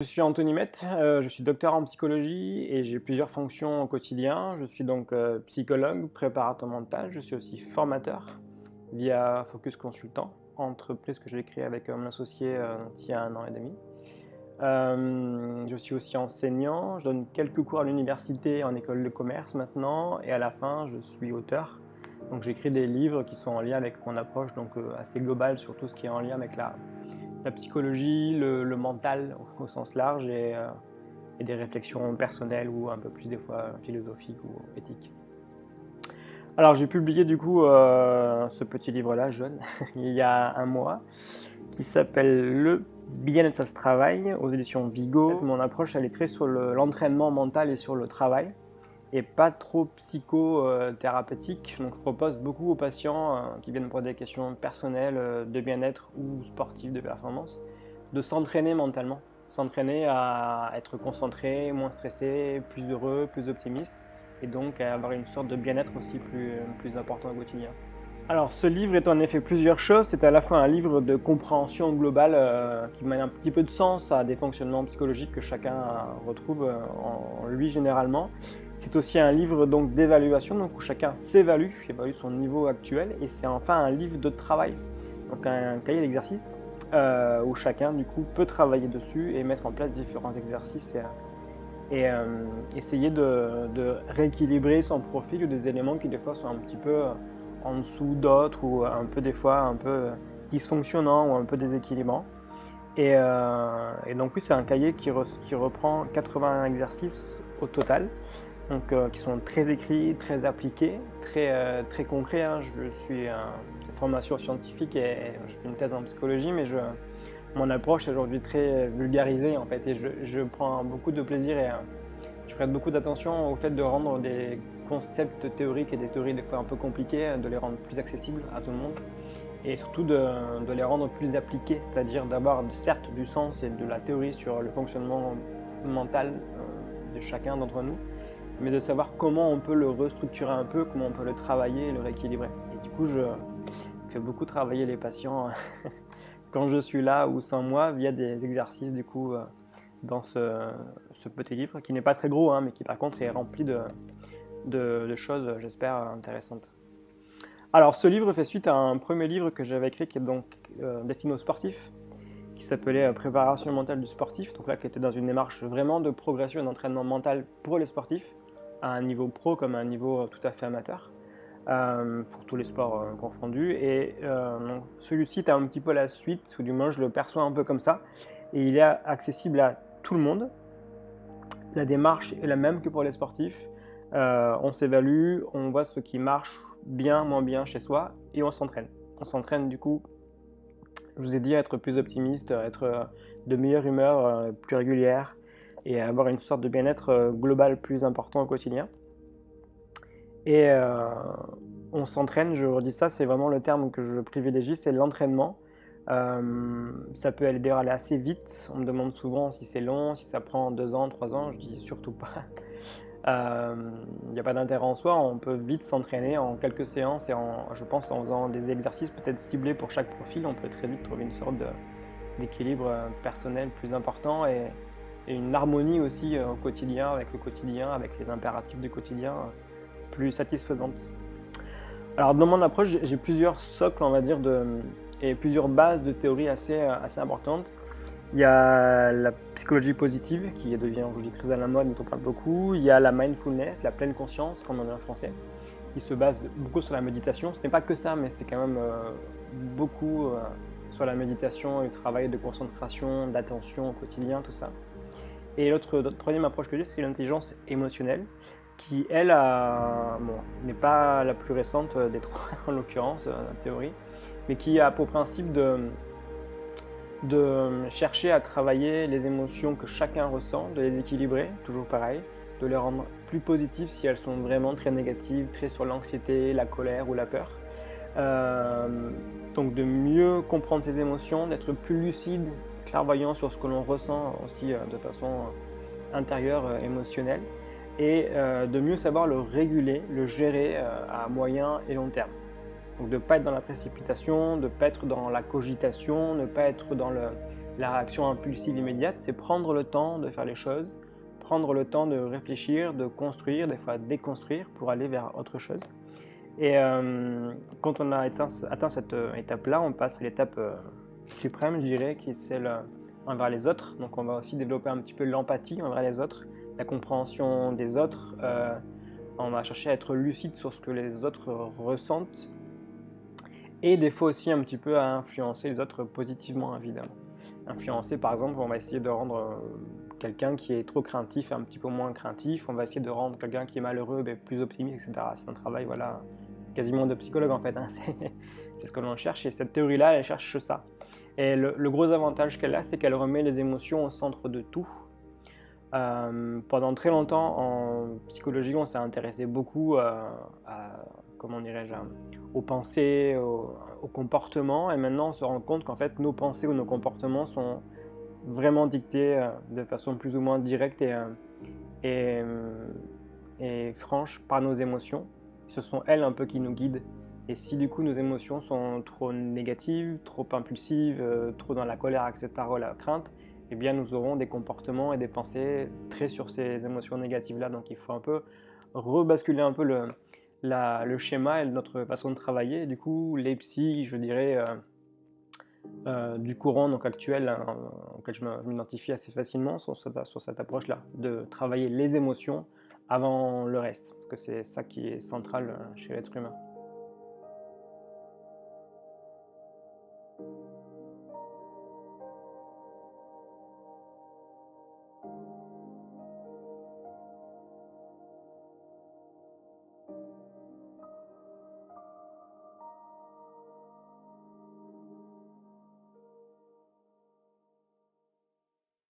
Je suis Anthony Met, je suis docteur en psychologie et j'ai plusieurs fonctions au quotidien. Je suis donc psychologue, préparateur mental, je suis aussi formateur via Focus Consultant, entreprise que j'ai créée avec mon associé il y a 1 an et demi. Je suis aussi enseignant, je donne quelques cours à l'université en école de commerce maintenant et à la fin je suis auteur. Donc j'écris des livres qui sont en lien avec mon approche donc assez globale sur tout ce qui est en lien avec la psychologie, le mental au sens large et des réflexions personnelles ou un peu plus des fois philosophiques ou éthiques. Alors j'ai publié du coup ce petit livre-là, jeune, il y a 1 mois, qui s'appelle Le bien-être ça se travaille, aux éditions Vigo. Mon approche elle est très sur l'entraînement mental et sur le travail, et pas trop psychothérapeutique. Donc je propose beaucoup aux patients qui viennent pour des questions personnelles, de bien-être ou sportives, de performance, de s'entraîner mentalement, s'entraîner à être concentré, moins stressé, plus heureux, plus optimiste, et donc à avoir une sorte de bien-être aussi plus important au quotidien. Alors ce livre est en effet plusieurs choses, c'est à la fois un livre de compréhension globale qui met un petit peu de sens à des fonctionnements psychologiques que chacun retrouve en lui généralement. C'est aussi un livre donc d'évaluation, donc où chacun s'évalue, évalue son niveau actuel, et c'est enfin un livre de travail, donc un cahier d'exercices où chacun du coup peut travailler dessus et mettre en place différents exercices et essayer de rééquilibrer son profil ou des éléments qui des fois sont un petit peu en dessous d'autres ou un peu des fois un peu dysfonctionnants ou un peu déséquilibrants. Et donc oui, c'est un cahier qui reprend 80 exercices au total, donc qui sont très écrits, très appliqués, très concrets. Hein. Je suis de formation scientifique et je fais une thèse en psychologie, mais mon approche est aujourd'hui très vulgarisée en fait, et je prends beaucoup de plaisir et je prête beaucoup d'attention au fait de rendre des concepts théoriques et des théories des fois un peu compliquées, de les rendre plus accessibles à tout le monde, et surtout de les rendre plus appliqués, c'est-à-dire d'avoir certes du sens et de la théorie sur le fonctionnement mental de chacun d'entre nous, mais de savoir comment on peut le restructurer un peu, comment on peut le travailler et le rééquilibrer. Et du coup, je fais beaucoup travailler les patients quand je suis là ou sans moi via des exercices du coup dans ce petit livre qui n'est pas très gros hein, mais qui par contre est rempli de choses j'espère intéressantes. Alors ce livre fait suite à un premier livre que j'avais écrit qui est donc destiné aux sportifs, qui s'appelait Préparation mentale du sportif, donc là qui était dans une démarche vraiment de progression et d'entraînement mental pour les sportifs, à un niveau pro comme à un niveau tout à fait amateur, pour tous les sports confondus. Et donc, celui-ci est un petit peu la suite, ou du moins je le perçois un peu comme ça, et il est accessible à tout le monde. La démarche est la même que pour les sportifs. On s'évalue, on voit ce qui marche bien, moins bien chez soi, et on s'entraîne. On s'entraîne du coup, je vous ai dit, à être plus optimiste, à être de meilleure humeur, plus régulière, et à avoir une sorte de bien-être global plus important au quotidien. Et on s'entraîne, je redis ça, c'est vraiment le terme que je privilégie, c'est l'entraînement. Ça peut aller assez vite, on me demande souvent si c'est long, si ça prend 2 ans, 3 ans, je dis surtout pas. Il n'y a pas d'intérêt en soi, on peut vite s'entraîner en quelques séances et je pense en faisant des exercices peut-être ciblés pour chaque profil, on peut très vite trouver une sorte d'équilibre personnel plus important et une harmonie aussi au quotidien, avec le quotidien, avec les impératifs du quotidien plus satisfaisante. Alors dans mon approche, j'ai plusieurs socles, on va dire, et plusieurs bases de théorie assez importantes. Il y a la psychologie positive qui devient aujourd'hui très à la mode, dont on parle beaucoup. Il y a la mindfulness, la pleine conscience, comme on dit en français, qui se base beaucoup sur la méditation. Ce n'est pas que ça, mais c'est quand même beaucoup sur la méditation et le travail de concentration, d'attention au quotidien, tout ça. Et troisième approche que j'ai, c'est l'intelligence émotionnelle, qui elle n'est pas la plus récente des trois en l'occurrence, en théorie, mais qui a pour principe de chercher à travailler les émotions que chacun ressent, de les équilibrer, toujours pareil, de les rendre plus positives si elles sont vraiment très négatives, très sur l'anxiété, la colère ou la peur. Donc de mieux comprendre ces émotions, d'être plus lucide, clairvoyant sur ce que l'on ressent aussi de façon intérieure, émotionnelle, et de mieux savoir le réguler, le gérer à moyen et long terme. Donc de ne pas être dans la précipitation, de ne pas être dans la cogitation, de ne pas être dans la réaction impulsive immédiate, c'est prendre le temps de faire les choses, prendre le temps de réfléchir, de construire, des fois déconstruire pour aller vers autre chose. Et quand on a atteint cette étape-là, on passe à l'étape suprême, je dirais, qui est celle envers les autres. Donc on va aussi développer un petit peu l'empathie envers les autres, la compréhension des autres. On va chercher à être lucide sur ce que les autres ressentent et des fois aussi un petit peu à influencer les autres positivement, évidemment. Influencer, par exemple, on va essayer de rendre quelqu'un qui est trop craintif un petit peu moins craintif, on va essayer de rendre quelqu'un qui est malheureux plus optimiste, etc. C'est un travail, voilà, quasiment de psychologue en fait, hein. C'est ce que l'on cherche, et cette théorie-là, elle cherche ça. Et le gros avantage qu'elle a, c'est qu'elle remet les émotions au centre de tout. Pendant très longtemps, en psychologie, on s'est intéressé beaucoup comment dirais-je, aux pensées, au comportement, et maintenant on se rend compte qu'en fait nos pensées ou nos comportements sont vraiment dictés de façon plus ou moins directe et, et franche par nos émotions. Ce sont elles un peu qui nous guident. Et si du coup nos émotions sont trop négatives, trop impulsives, trop dans la colère, etc., ou la crainte, eh bien nous aurons des comportements et des pensées très sur ces émotions négatives-là. Donc il faut un peu rebasculer un peu le schéma et notre façon de travailler. Et du coup, les psys, je dirais, du courant donc actuel, hein, auquel je m'identifie assez facilement sur cette approche-là, de travailler les émotions avant le reste, parce que c'est ça qui est central chez l'être humain.